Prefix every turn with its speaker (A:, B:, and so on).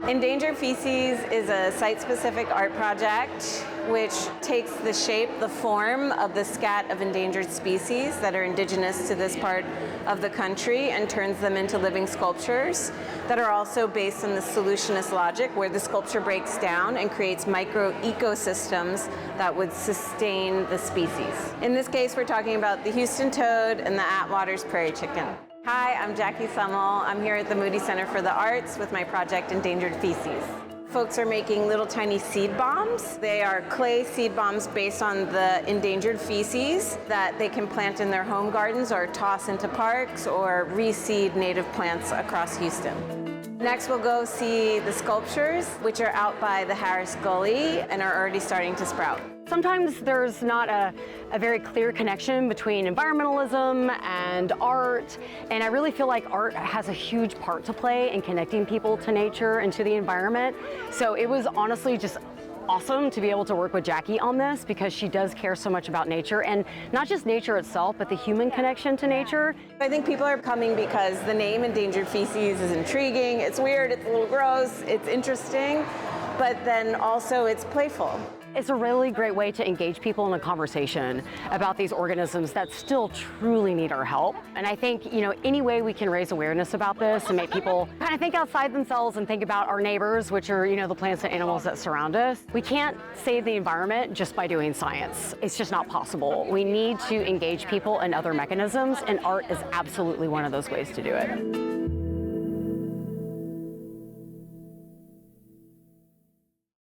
A: Endangered Feces is a site-specific art project which takes the shape, the form of the scat of endangered species that are indigenous to this part of the country and turns them into living sculptures that are also based on the solutionist logic where the sculpture breaks down and creates micro ecosystems that would sustain the species. In this case, we're talking about the Houston toad and the Attwater's prairie chicken. Hi, I'm Jackie Sumell. I'm here at the Moody Center for the Arts with my project Endangered Feces. Folks are making little tiny seed bombs. They are clay seed bombs based on the endangered feces that they can plant in their home gardens or toss into parks or reseed native plants across Houston. Next, we'll go see the sculptures, which are out by the Harris Gully and are already starting to sprout.
B: Sometimes there's not a very clear connection between environmentalism and art, and I really feel like art has a huge part to play in connecting people to nature and to the environment. So it was honestly just awesome to be able to work with Jackie on this because she does care so much about nature, and not just nature itself, but the human connection to nature.
A: I think people are coming because the name Endangered Feces is intriguing, it's weird, it's a little gross, it's interesting, but then also it's playful.
B: It's a really great way to engage people in a conversation about these organisms that still truly need our help. And I think, any way we can raise awareness about this and make people kind of think outside themselves and think about our neighbors, which are, the plants and animals that surround us. We can't save the environment just by doing science. It's just not possible. We need to engage people in other mechanisms, and art is absolutely one of those ways to do it.